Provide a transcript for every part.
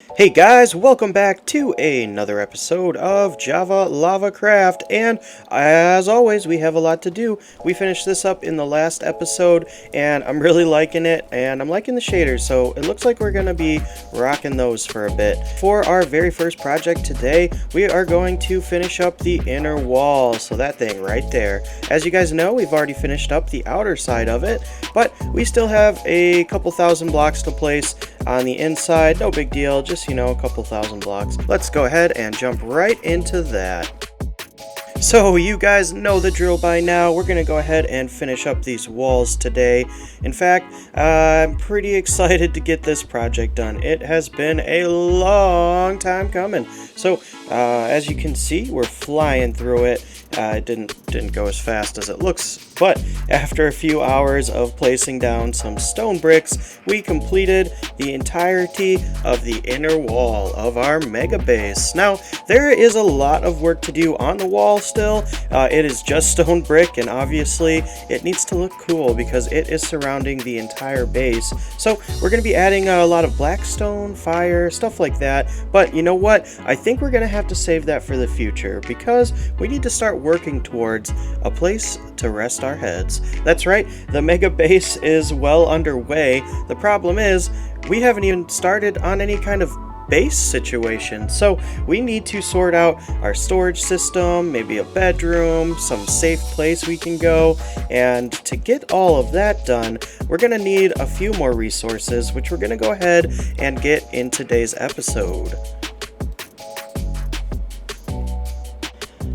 Hey guys, welcome back to another episode of JavaLavaCraft, and as always, we have a lot to do. We finished this up in the last episode, and I'm really liking it, and I'm liking the shaders, so it looks like we're going to be rocking those for a bit. For our very first project today, we are going to finish up the inner wall, so that thing right there. As you guys know, we've already finished up the outer side of it, but we still have a couple thousand blocks to place on the inside. No big deal, just a couple thousand blocks. Let's go ahead and jump right into that. So you guys know the drill by now. We're gonna go ahead and finish up these walls today. In fact, I'm pretty excited to get this project done. It has been a long time coming. So as you can see, we're flying through it. It didn't go as fast as it looks, but after a few hours of placing down some stone bricks, we completed the entirety of the inner wall of our mega base. Now, there is a lot of work to do on the wall still. It is just stone brick, and obviously it needs to look cool because it is surrounding the entire base. So we're going to be adding a lot of black stone, fire, stuff like that. But you know what? I think we're going to have to save that for the future because we need to start working towards a place to rest our heads. That's right, the mega base is well underway. The problem is we haven't even started on any kind of base situation, so we need to sort out our storage system, maybe a bedroom, some safe place we can go, and to get all of that done, we're gonna need a few more resources, which we're gonna go ahead and get in today's episode.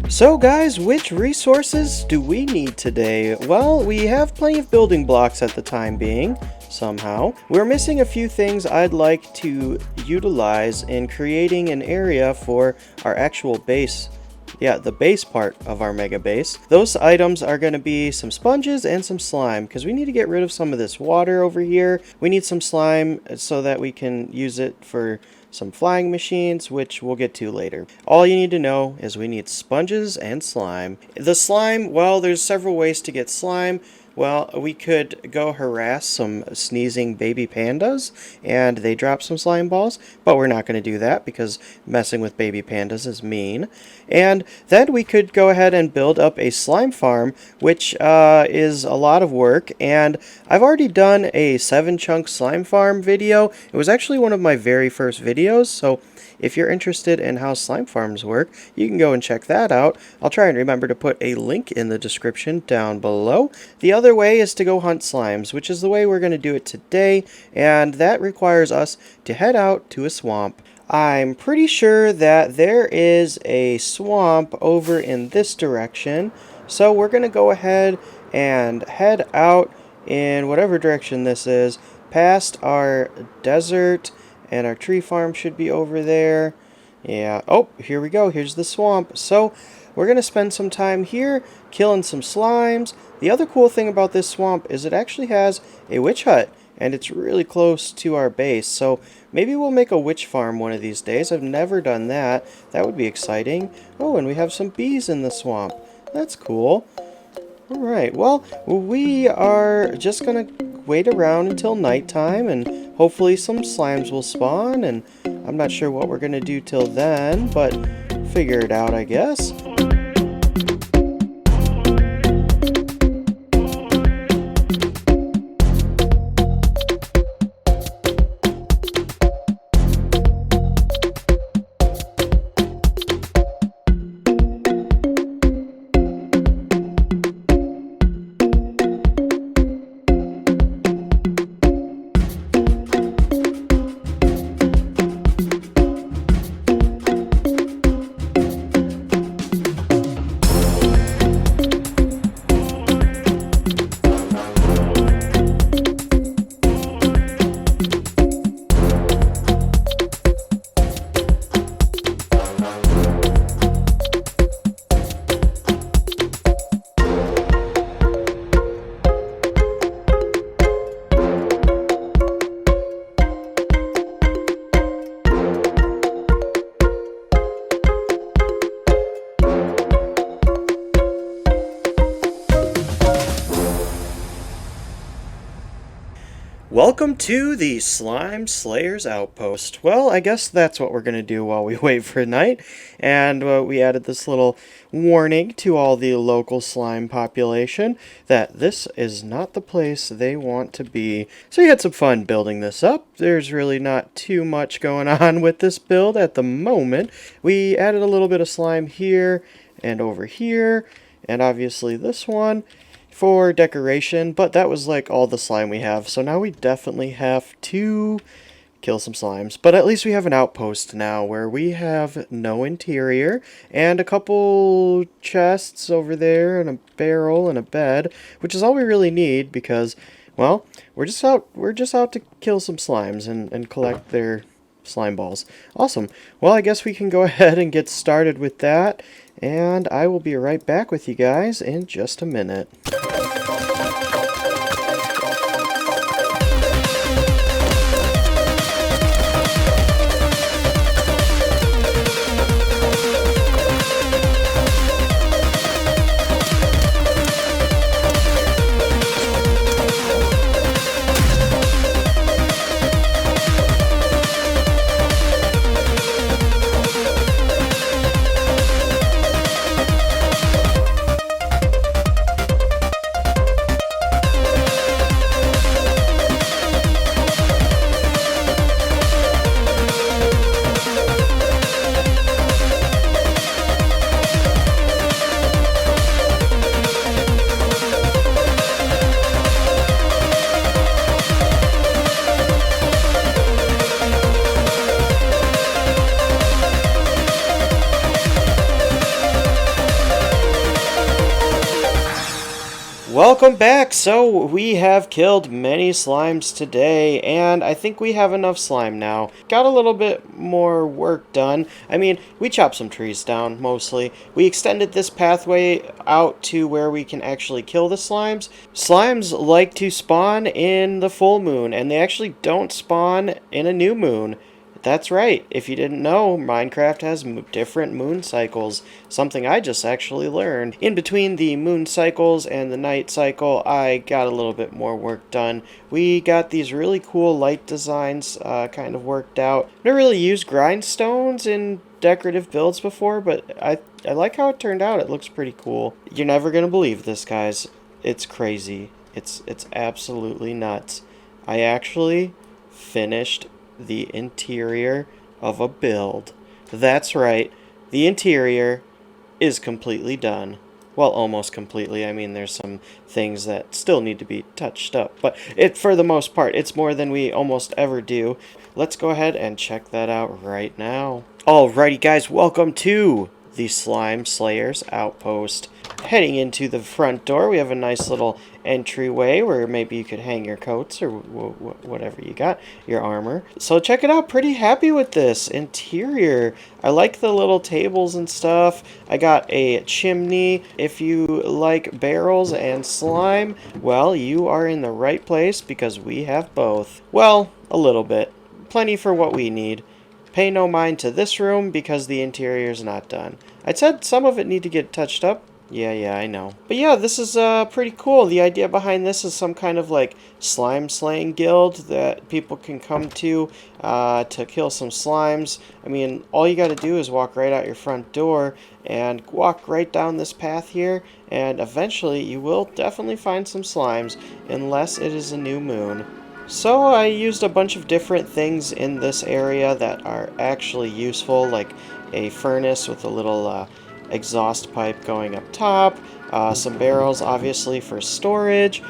So guys, which resources do we need today? Well, we have plenty of building blocks at the time being, somehow. We're missing a few things I'd like to utilize in creating an area for our actual base. Yeah, the base part of our mega base. Those items are going to be some sponges and some slime, because we need to get rid of some of this water over here. We need some slime so that we can use it for some flying machines, which we'll get to later. All you need to know is we need sponges and slime. The slime, well, there's several ways to get slime. Well, we could go harass some sneezing baby pandas and they drop some slime balls, but we're not going to do that because messing with baby pandas is mean. And then we could go ahead and build up a slime farm, which is a lot of work, and I've already done a 7-chunk slime farm video. It was actually one of my very first videos, so if you're interested in how slime farms work, you can go and check that out. I'll try and remember to put a link in the description down below. The other way is to go hunt slimes, which is the way we're going to do it today, and that requires us to head out to a swamp. I'm pretty sure that there is a swamp over in this direction, so we're going to go ahead and head out in whatever direction this is, past our desert, and our tree farm should be over there. Yeah, oh, here we go. Here's the swamp. So we're going to spend some time here killing some slimes. The other cool thing about this swamp is it actually has a witch hut, and it's really close to our base. So maybe we'll make a witch farm one of these days. I've never done that. That would be exciting. Oh, and we have some bees in the swamp. That's cool. Alright, well, we are just going to wait around until nighttime, and hopefully some slimes will spawn, and I'm not sure what we're going to do till then, but figure it out, I guess. Welcome to the Slime Slayer's Outpost. Well, I guess that's what we're going to do while we wait for night. And we added this little warning to all the local slime population that this is not the place they want to be. So we had some fun building this up. There's really not too much going on with this build at the moment. We added a little bit of slime here and over here, and obviously this one for decoration, but that was like all the slime we have. So now we definitely have to kill some slimes. But at least we have an outpost now where we have no interior and a couple chests over there and a barrel and a bed, which is all we really need because, well, we're just out to kill some slimes and collect their slime balls. Awesome. Well, I guess we can go ahead and get started with that, and I will be right back with you guys in just a minute. Welcome back! So, we have killed many slimes today, and I think we have enough slime now. Got a little bit more work done. I mean, we chopped some trees down, mostly. We extended this pathway out to where we can actually kill the slimes. Slimes like to spawn in the full moon, and they actually don't spawn in a new moon. That's right. If you didn't know, Minecraft has different moon cycles, something I just actually learned. In between the moon cycles and the night cycle, I got a little bit more work done. We got these really cool light designs kind of worked out. I've never really used grindstones in decorative builds before, but I like how it turned out. It looks pretty cool. You're never going to believe this, guys. It's crazy. It's absolutely nuts. I actually finished the interior of a build. That's right, the interior is completely done. Well, almost completely. I mean, there's some things that still need to be touched up, but for the most part, it's more than we almost ever do. Let's go ahead and check that out right now. Alrighty guys, welcome to the Slime Slayer's Outpost. Heading into the front door, we have a nice little entryway where maybe you could hang your coats or whatever you got, your armor. So check it out, pretty happy with this interior. I like the little tables and stuff. I got a chimney. If you like barrels and slime, well, you are in the right place because we have both. Well, a little bit. Plenty for what we need. Pay no mind to this room because the interior is not done. I said some of it need to get touched up. Yeah, I know. But yeah, this is pretty cool. The idea behind this is some kind of like slime slaying guild that people can come to kill some slimes. I mean, all you got to do is walk right out your front door and walk right down this path here, and eventually you will definitely find some slimes, unless it is a new moon. So I used a bunch of different things in this area that are actually useful, like a furnace with a little exhaust pipe going up top, some barrels obviously for storage,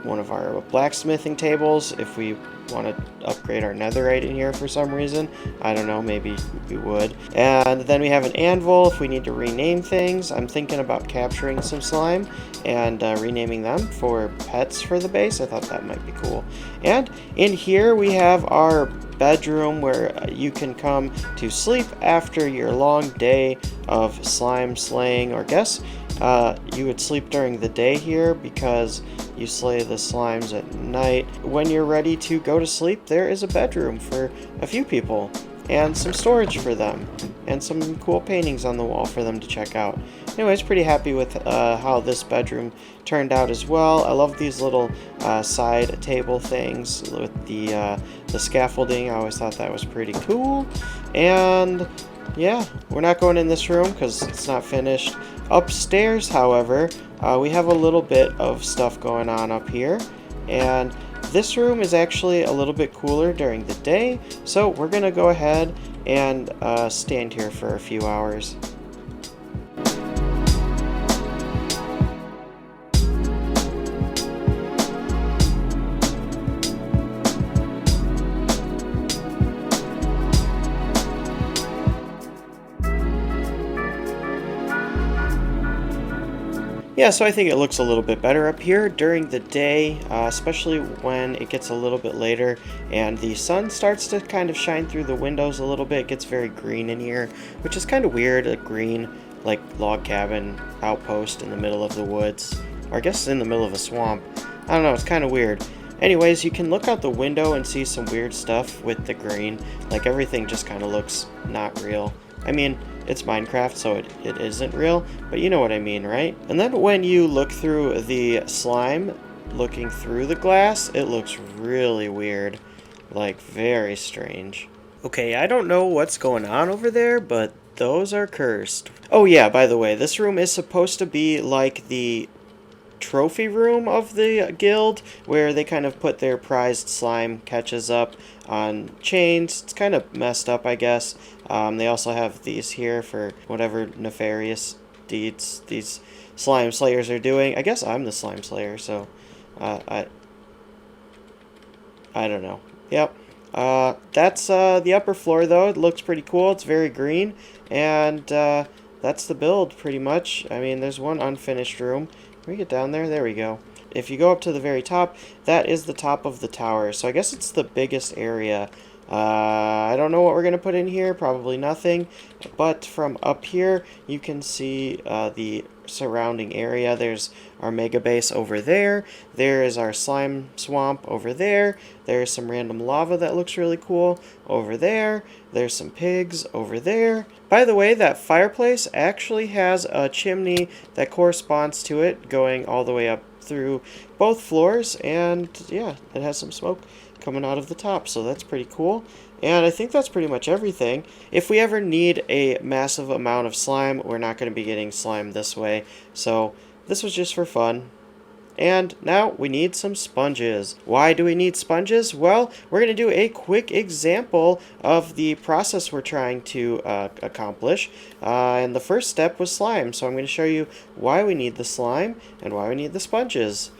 one of our blacksmithing tables if we want to upgrade our netherite in here for some reason. I don't know, maybe we would. And then we have an anvil if we need to rename things. I'm thinking about capturing some slime and renaming them for pets for the base. I thought that might be cool. And in here we have our bedroom where you can come to sleep after your long day of slime slaying, or guess you would sleep during the day here because you slay the slimes at night. When you're ready to go to sleep, there is a bedroom for a few people. and some storage for them, and some cool paintings on the wall for them to check out. Anyways, pretty happy with how this bedroom turned out as well. I love these little side table things with the scaffolding. I always thought that was pretty cool. And yeah, we're not going in this room because it's not finished. Upstairs, however, we have a little bit of stuff going on up here, and this room is actually a little bit cooler during the day, so we're gonna go ahead and stand here for a few hours. Yeah, so I think it looks a little bit better up here during the day, especially when it gets a little bit later and the sun starts to kind of shine through the windows a little bit. It gets very green in here, which is kind of weird, a green, like, log cabin outpost in the middle of the woods, or I guess in the middle of a swamp. I don't know, it's kind of weird. Anyways, you can look out the window and see some weird stuff with the green, like everything just kind of looks not real. I mean, it's Minecraft, so it isn't real, but you know what I mean, right? And then when you look through the slime, looking through the glass, it looks really weird. Like, very strange. Okay, I don't know what's going on over there, but those are cursed. Oh yeah, by the way, this room is supposed to be like the trophy room of the guild, where they kind of put their prized slime catches up on chains. It's kind of messed up, I guess. They also have these here for whatever nefarious deeds these slime slayers are doing. I guess I'm the slime slayer, so I don't know. Yep. That's the upper floor, though. It looks pretty cool. It's very green, and that's the build, pretty much. I mean, there's one unfinished room. Can we get down there? There we go. If you go up to the very top, that is the top of the tower. So I guess it's the biggest area. I don't know what we're going to put in here. Probably nothing. But from up here, you can see the surrounding area. There's our mega base over there. There is our slime swamp over there. There's some random lava that looks really cool over there. There's some pigs over there. By the way, that fireplace actually has a chimney that corresponds to it going all the way up through both floors, and yeah, it has some smoke coming out of the top, so that's pretty cool. And I think that's pretty much everything. If we ever need a massive amount of slime, we're not going to be getting slime this way, so this was just for fun. And now we need some sponges. Why do we need sponges? Well, we're going to do a quick example of the process we're trying to accomplish. And the first step was slime. So I'm going to show you why we need the slime and why we need the sponges.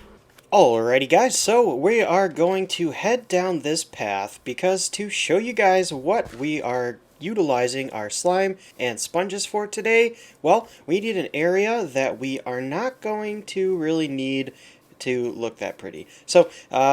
Alrighty guys, so we are going to head down this path because to show you guys what we are utilizing our slime and sponges for today, well, we need an area that we are not going to really need to look that pretty. So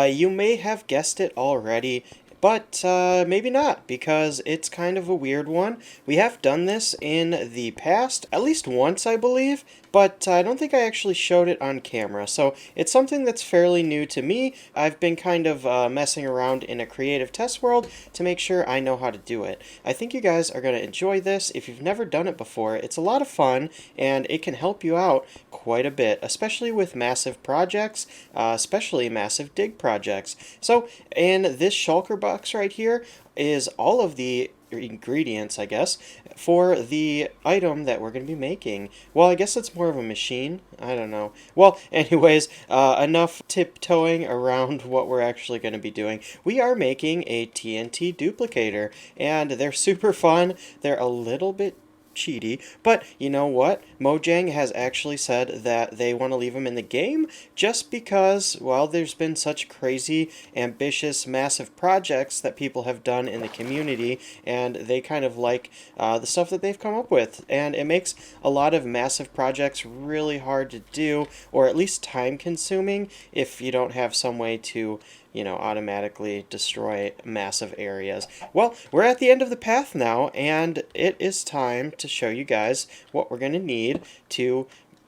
you may have guessed it already, but maybe not, because it's kind of a weird one. We have done this in the past, at least once I believe, but I don't think I actually showed it on camera, so it's something that's fairly new to me. I've been kind of messing around in a creative test world to make sure I know how to do it. I think you guys are going to enjoy this. If you've never done it before, it's a lot of fun, and it can help you out quite a bit, especially with massive projects, especially massive dig projects. So in this shulker box right here is all of the ingredients, I guess, for the item that we're going to be making. Well, I guess it's more of a machine. I don't know. Well, anyways, enough tiptoeing around what we're actually going to be doing. We are making a TNT duplicator, and they're super fun. They're a little bit cheaty, but you know what? Mojang has actually said that they want to leave them in the game just because, well, there's been such crazy, ambitious, massive projects that people have done in the community, and they kind of like the stuff that they've come up with, and it makes a lot of massive projects really hard to do, or at least time consuming if you don't have some way to, you know, automatically destroy massive areas. Well, we're at the end of the path now, and it is time to show you guys what we're going to need to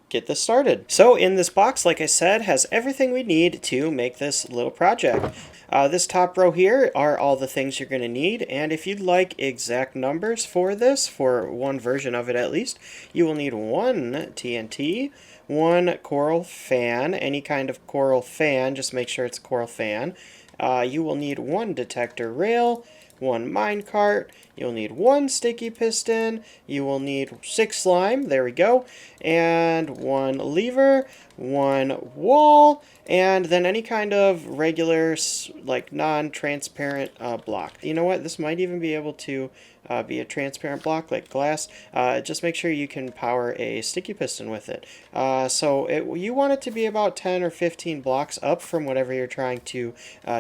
get this started. So in this box, like I said, has everything we need to make this little project. This top row here are all the things you're going to need, and if you'd like exact numbers for this, for one version of it at least, you will need 1 TNT, 1 coral fan, any kind of coral fan, just make sure it's a coral fan. You will need 1 detector rail, 1 minecart, you'll need 1 sticky piston, you will need 6 slime, there we go, and 1 lever, 1 wall, and then any kind of regular, like non-transparent block. You know what, this might even be able to be a transparent block like glass. Just make sure you can power a sticky piston with it. You want it to be about 10 or 15 blocks up from whatever you're trying to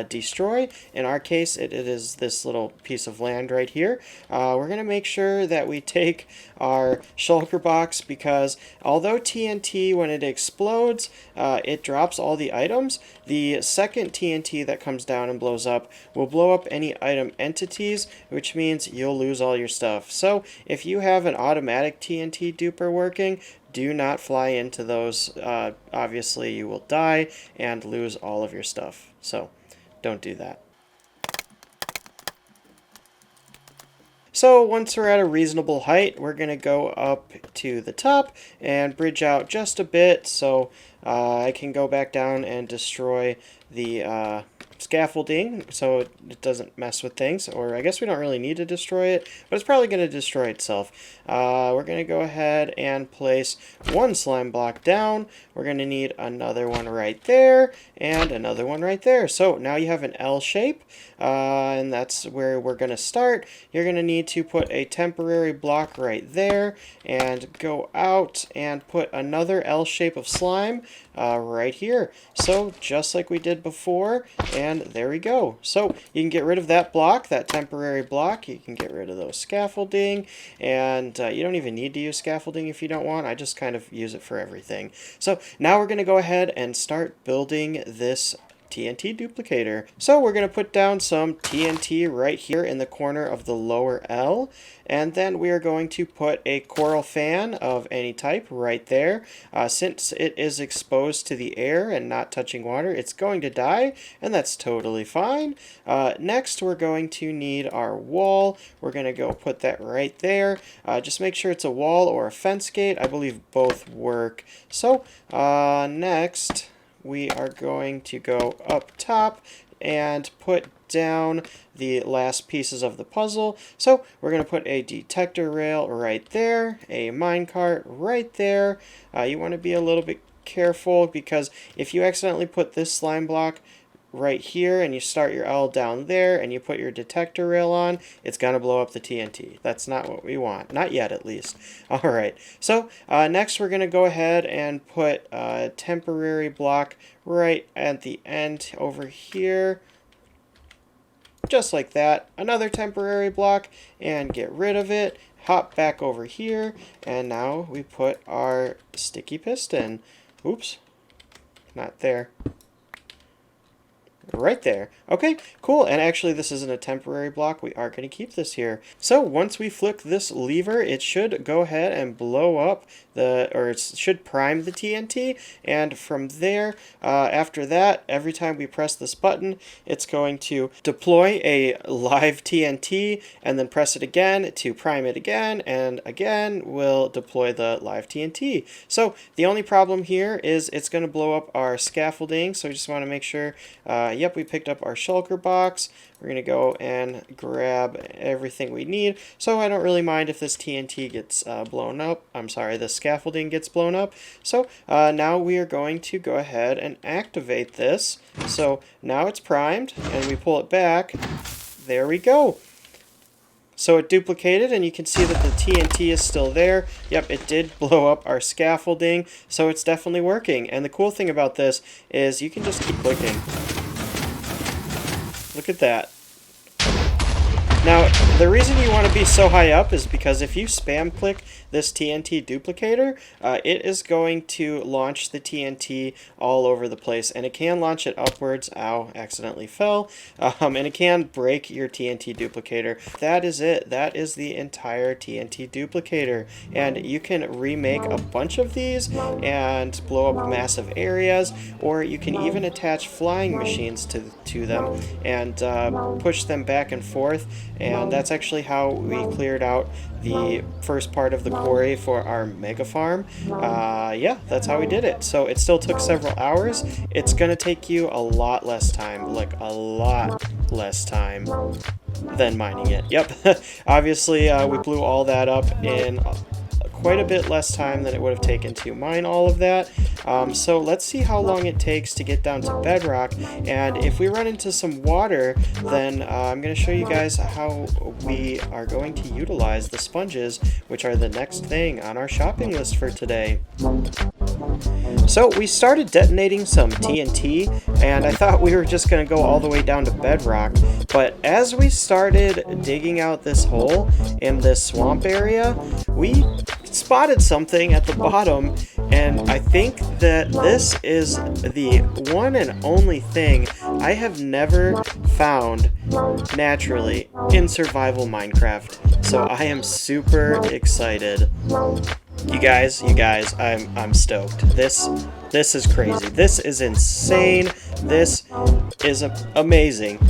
destroy. In our case, it is this little piece of land right here. We're going to make sure that we take our shulker box, because although TNT, when it explodes, it drops all the items, the second TNT that comes down and blows up will blow up any item entities, which means you'll lose all your stuff. So if you have an automatic TNT duper working, do not fly into those. Obviously you will die and lose all of your stuff. So don't do that. So once we're at a reasonable height, we're going to go up to the top and bridge out just a bit so I can go back down and destroy the scaffolding so it doesn't mess with things. Or I guess we don't really need to destroy it, but it's probably going to destroy itself. We're going to go ahead and place 1 slime block down. We're going to need another one right there and another one right there. So now you have an L shape, and that's where we're going to start. You're going to need to put a temporary block right there and go out and put another L shape of slime right here. So just like we did before, and there we go. So you can get rid of that block, that temporary block. You can get rid of those scaffolding, and you don't even need to use scaffolding if you don't want. I just kind of use it for everything. So now we're going to go ahead and start building this TNT duplicator. So we're going to put down some TNT right here in the corner of the lower L, and then we are going to put a coral fan of any type right there. Since it is exposed to the air and not touching water, it's going to die, and that's totally fine. Next, we're going to need our wall. We're going to go put that right there. Just make sure it's a wall or a fence gate. I believe both work. So next, we are going to go up top and put down the last pieces of the puzzle. So we're going to put a detector rail right there, a minecart right there. You want to be a little bit careful, because if you accidentally put this slime block right here and you start your L down there and you put your detector rail on, it's going to blow up the TNT. That's not what we want. Not yet, at least. Alright, so next we're going to go ahead and put a temporary block right at the end over here. Just like that. Another temporary block, and get rid of it. Hop back over here, and now we put our sticky piston. Oops, not there. Right there. Okay, cool. And actually, this isn't a temporary block. We are going to keep this here. So once we flick this lever, it should go ahead and blow up it should prime the TNT. And from there, after that, every time we press this button, it's going to deploy a live TNT, and then press it again to prime it again, and again we'll deploy the live TNT. So the only problem here is it's going to blow up our scaffolding. So we just want to make sure, yep, we picked up our shulker box. We're going to go and grab everything we need. So I don't really mind if this TNT gets blown up. I'm sorry, the scaffolding gets blown up. So now we are going to go ahead and activate this. So now it's primed, and we pull it back. There we go. So it duplicated, and you can see that the TNT is still there. Yep, it did blow up our scaffolding, so it's definitely working. And the cool thing about this is you can just keep clicking. Look at that. Now, The reason you want to be so high up is because if you spam click this TNT duplicator, it is going to launch the TNT all over the place, and it can launch it upwards. Ow, accidentally fell. And it can break your TNT duplicator. That is it. That is the entire TNT duplicator, and you can remake a bunch of these and blow up massive areas, or you can even attach flying machines to them and push them back and forth, and that's actually how we cleared out the first part of the quarry for our mega farm. Yeah, that's how we did it. So it still took several hours. It's gonna take you a lot less time, like a lot less time than mining it. Yep. Obviously, we blew all that up in quite a bit less time than it would have taken to mine all of that. So let's see how long it takes to get down to bedrock, and if we run into some water, then I'm going to show you guys how we are going to utilize the sponges, which are the next thing on our shopping list for today. So we started detonating some TNT, and I thought we were just going to go all the way down to bedrock, but as we started digging out this hole in this swamp area, we spotted something at the bottom, and I think that this is the one and only thing I have never found naturally in survival Minecraft. So I am super excited. You guys, I'm stoked. This is crazy. This is insane. This is amazing.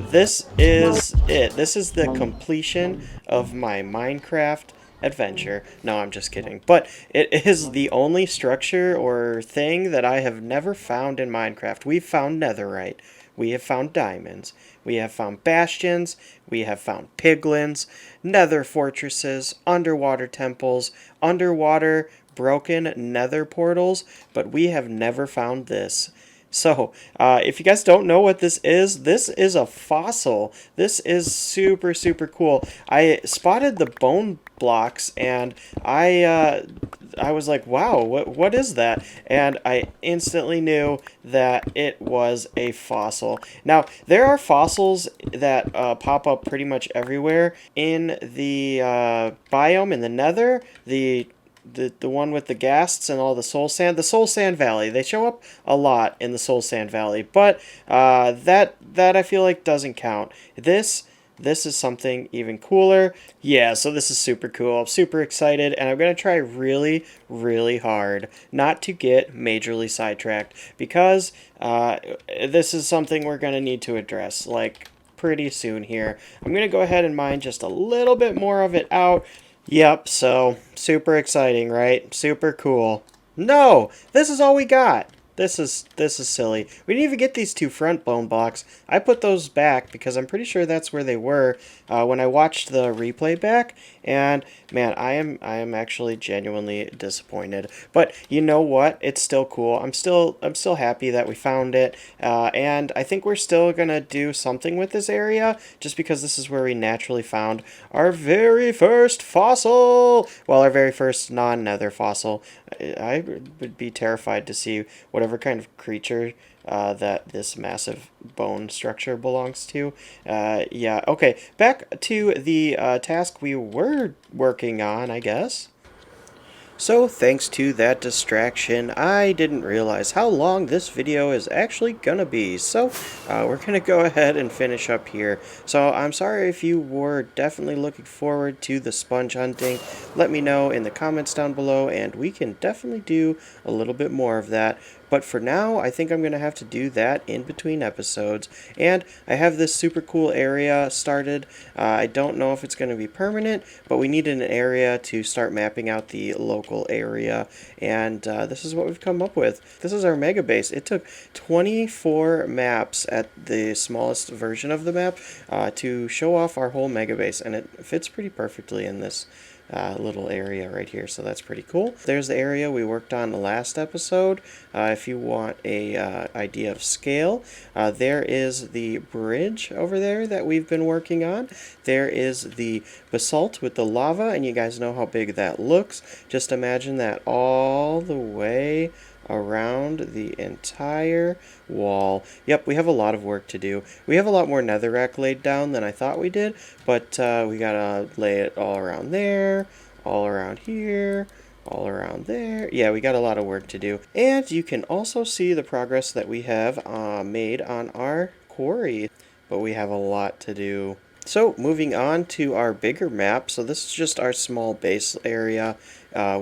This is it. This is the completion of my Minecraft adventure. No, I'm just kidding. But it is the only structure or thing that I have never found in Minecraft. We've found netherite. We have found diamonds. We have found bastions. We have found piglins, nether fortresses, underwater temples, underwater broken nether portals, but we have never found this. So, if you guys don't know what this is a fossil. This is super, super cool. I spotted the bone blocks, and I was like, wow, what is that? And I instantly knew that it was a fossil. Now, there are fossils that pop up pretty much everywhere in the biome in the nether. The one with the ghasts and all the soul sand valley, they show up a lot in the soul sand valley, but that I feel like doesn't count. This is something even cooler. Yeah, so this is super cool. I'm super excited, and I'm going to try really, really hard not to get majorly sidetracked, because this is something we're going to need to address, like, pretty soon here. I'm going to go ahead and mine just a little bit more of it out. Yep, so super exciting, right? Super cool. No, this is all we got. This is silly. We didn't even get these two front bone blocks. I put those back because I'm pretty sure that's where they were when I watched the replay back. And man, I am actually genuinely disappointed. But you know what? It's still cool. I'm still happy that we found it. And I think we're still gonna do something with this area, just because this is where we naturally found our very first fossil. Well, our very first non-nether fossil. I would be terrified to see whatever kind of creature that this massive bone structure belongs to. Yeah, okay, back to the task we were working on, I guess. So thanks to that distraction, I didn't realize how long this video is actually gonna be. So we're gonna go ahead and finish up here. So I'm sorry if you were definitely looking forward to the sponge hunting. Let me know in the comments down below, and we can definitely do a little bit more of that. But for now, I think I'm going to have to do that in between episodes. And I have this super cool area started. I don't know if it's going to be permanent, but we need an area to start mapping out the local area. And this is what we've come up with. This is our mega base. It took 24 maps at the smallest version of the map to show off our whole mega base. And it fits pretty perfectly in this little area right here, so that's pretty cool. There's the area we worked on the last episode. If you want a idea of scale, there is the bridge over there that we've been working on. There is the basalt with the lava, and you guys know how big that looks. Just imagine that all the way around the entire wall. Yep, we have a lot of work to do. We have a lot more netherrack laid down than I thought we did, but we gotta lay it all around there, all around here, all around there. Yeah, we got a lot of work to do. And you can also see the progress that we have made on our quarry, but we have a lot to do. So moving on to our bigger map. So this is just our small base area,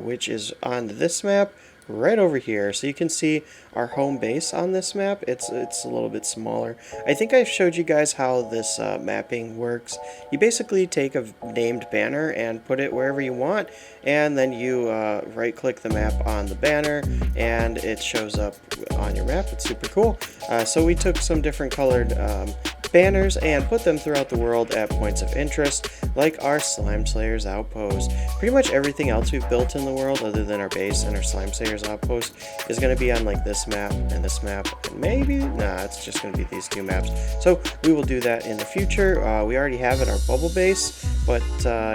which is on this map right over here. So you can see our home base on this map. It's a little bit smaller. I think I've showed you guys how this mapping works. You basically take a named banner and put it wherever you want, and then you right click the map on the banner and it shows up on your map. It's super cool. So we took some different colored banners and put them throughout the world at points of interest, like our Slime Slayer's outpost. Pretty much everything else we've built in the world, other than our base and our Slime Slayer's outpost, is going to be on like this map and this map, and maybe, nah, it's just going to be these two maps. So we will do that in the future. We already have it, our bubble base, but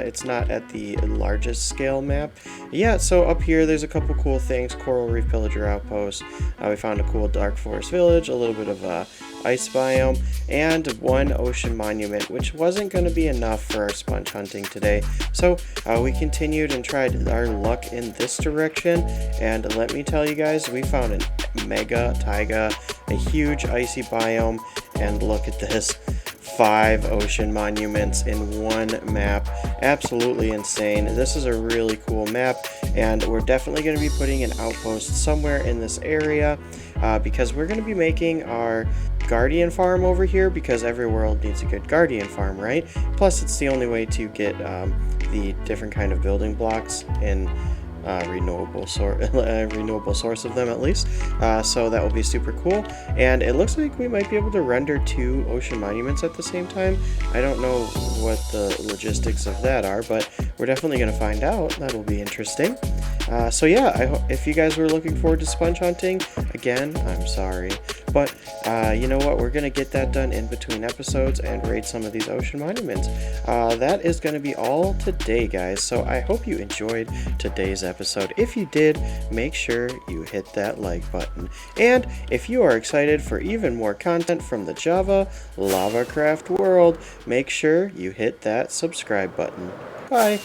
it's not at the largest scale map. Yeah, so up here there's a couple cool things. Coral Reef Pillager Outpost. We found a cool Dark Forest Village, a little bit of ice biome, and one ocean monument, which wasn't going to be enough for our sponge hunting today. So we continued and tried our luck in this direction, and let me tell you guys, we found a mega taiga, a huge icy biome, and look at this. 5 ocean monuments in one map. Absolutely insane. This is a really cool map, and we're definitely going to be putting an outpost somewhere in this area because we're going to be making our guardian farm over here, because every world needs a good guardian farm, right? Plus it's the only way to get the different kind of building blocks in renewable source of them, at least. So that will be super cool, and it looks like we might be able to render 2 ocean monuments at the same time. I don't know what the logistics of that are, but we're definitely going to find out. That'll be interesting. So yeah, if you guys were looking forward to sponge hunting, again, I'm sorry, but you know what, we're going to get that done in between episodes and raid some of these ocean monuments. That is going to be all today, guys, so I hope you enjoyed today's episode. If you did, make sure you hit that like button, and if you are excited for even more content from the JavaLavaCraft world, make sure you hit that subscribe button. Bye!